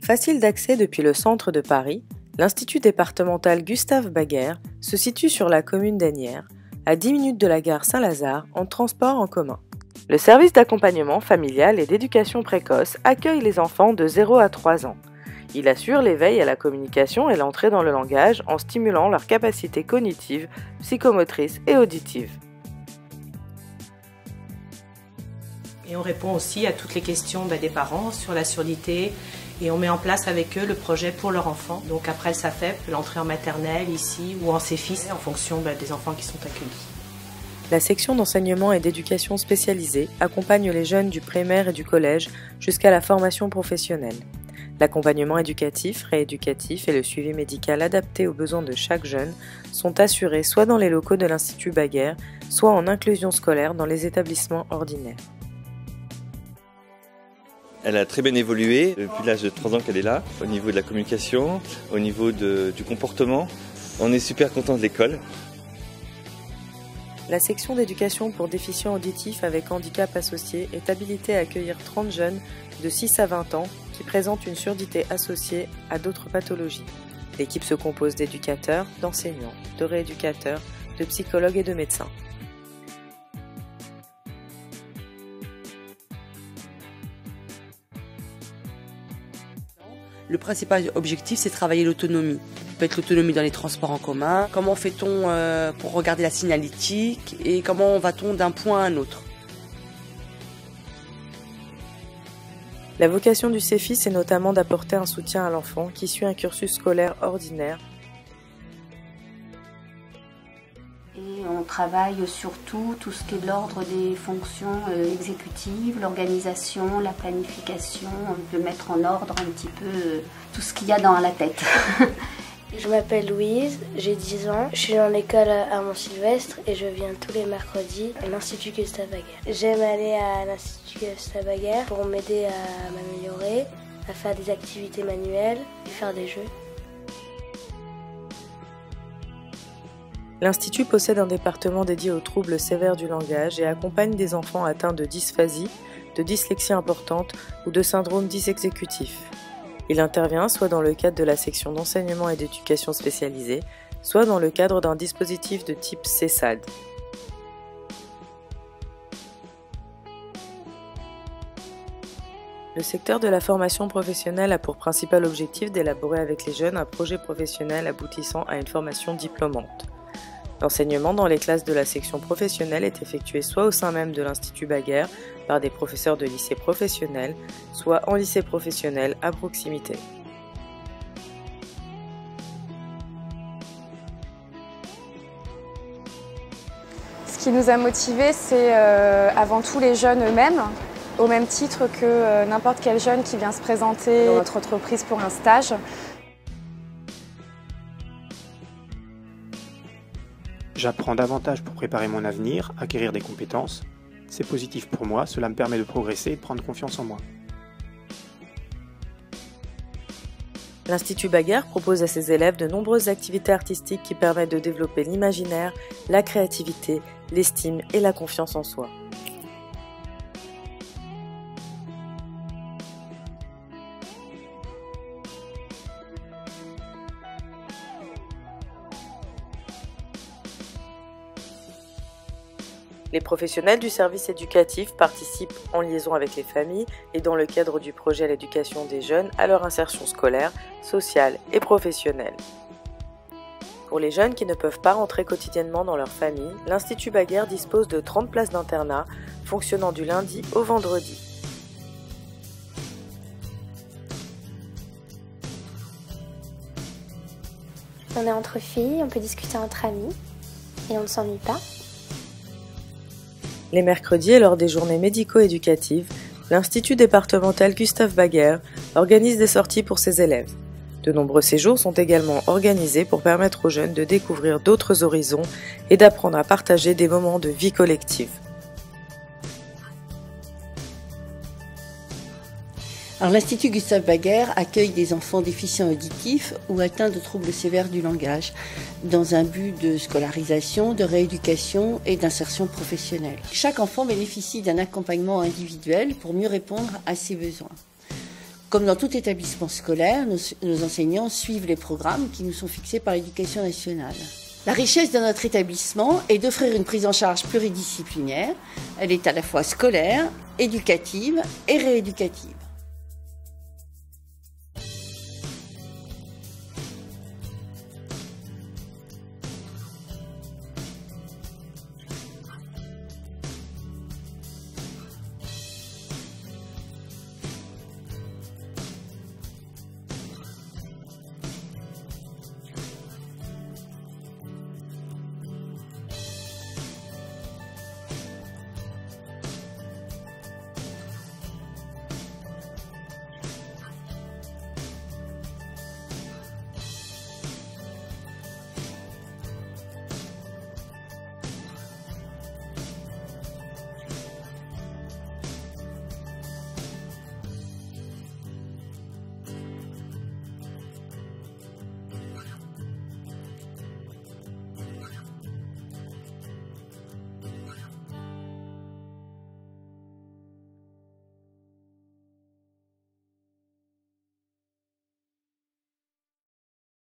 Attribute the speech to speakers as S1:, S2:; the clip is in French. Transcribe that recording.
S1: Facile d'accès depuis le centre de Paris, l'Institut départemental Gustave Baguère se situe sur la commune d'Asnières, à 10 minutes de la gare Saint-Lazare en transport en commun. Le service d'accompagnement familial et d'éducation précoce accueille les enfants de 0 à 3 ans. Il assure l'éveil à la communication et l'entrée dans le langage en stimulant leurs capacités cognitives, psychomotrices et auditives.
S2: Et on répond aussi à toutes les questions des parents sur la surdité et on met en place avec eux le projet pour leur enfant. Donc après le SAFEP, l'entrée en maternelle ici ou en CEFIS en fonction des enfants qui sont accueillis.
S1: La section d'enseignement et d'éducation spécialisée accompagne les jeunes du primaire et du collège jusqu'à la formation professionnelle. L'accompagnement éducatif, rééducatif et le suivi médical adapté aux besoins de chaque jeune sont assurés soit dans les locaux de l'Institut Baguère, soit en inclusion scolaire dans les établissements ordinaires.
S3: Elle a très bien évolué depuis l'âge de 3 ans qu'elle est là, au niveau de la communication, au niveau du comportement. On est super content de l'école.
S1: La section d'éducation pour déficients auditifs avec handicap associé est habilitée à accueillir 30 jeunes de 6 à 20 ans qui présentent une surdité associée à d'autres pathologies. L'équipe se compose d'éducateurs, d'enseignants, de rééducateurs, de psychologues et de médecins.
S4: Le principal objectif, c'est travailler l'autonomie. Ça peut être l'autonomie dans les transports en commun. Comment fait-on pour regarder la signalétique et comment va-t-on d'un point à un autre?
S1: La vocation du CEFIS est notamment d'apporter un soutien à l'enfant qui suit un cursus scolaire ordinaire.
S5: Et on travaille surtout tout ce qui est de l'ordre des fonctions exécutives, l'organisation, la planification, de mettre en ordre un petit peu tout ce qu'il y a dans la tête.
S6: Je m'appelle Louise, j'ai 10 ans, je suis en école à Mont-Sylvestre et je viens tous les mercredis à l'Institut Gustave Baguère. J'aime aller à l'Institut Gustave Baguère pour m'aider à m'améliorer, à faire des activités manuelles et faire des jeux.
S1: L'Institut possède un département dédié aux troubles sévères du langage et accompagne des enfants atteints de dysphasie, de dyslexie importante ou de syndrome dysexécutif. Il intervient soit dans le cadre de la section d'enseignement et d'éducation spécialisée, soit dans le cadre d'un dispositif de type CESAD. Le secteur de la formation professionnelle a pour principal objectif d'élaborer avec les jeunes un projet professionnel aboutissant à une formation diplômante. L'enseignement dans les classes de la section professionnelle est effectué soit au sein même de l'Institut Baguère par des professeurs de lycée professionnel, soit en lycée professionnel à proximité.
S7: Ce qui nous a motivés, c'est avant tout les jeunes eux-mêmes, au même titre que n'importe quel jeune qui vient se présenter dans notre entreprise pour un stage.
S8: J'apprends davantage pour préparer mon avenir, acquérir des compétences. C'est positif pour moi, cela me permet de progresser et de prendre confiance en moi.
S1: L'Institut Baguère propose à ses élèves de nombreuses activités artistiques qui permettent de développer l'imaginaire, la créativité, l'estime et la confiance en soi. Les professionnels du service éducatif participent en liaison avec les familles et dans le cadre du projet à l'éducation des jeunes à leur insertion scolaire, sociale et professionnelle. Pour les jeunes qui ne peuvent pas rentrer quotidiennement dans leur famille, l'Institut Baguère dispose de 30 places d'internat fonctionnant du lundi au vendredi.
S6: On est entre filles, on peut discuter entre amis et on ne s'ennuie pas.
S1: Les mercredis et lors des journées médico-éducatives, l'Institut départemental Gustave Baguère organise des sorties pour ses élèves. De nombreux séjours sont également organisés pour permettre aux jeunes de découvrir d'autres horizons et d'apprendre à partager des moments de vie collective.
S9: Alors, l'Institut Gustave Baguère accueille des enfants déficients auditifs ou atteints de troubles sévères du langage dans un but de scolarisation, de rééducation et d'insertion professionnelle. Chaque enfant bénéficie d'un accompagnement individuel pour mieux répondre à ses besoins. Comme dans tout établissement scolaire, nos enseignants suivent les programmes qui nous sont fixés par l'Éducation nationale. La richesse de notre établissement est d'offrir une prise en charge pluridisciplinaire. Elle est à la fois scolaire, éducative et rééducative.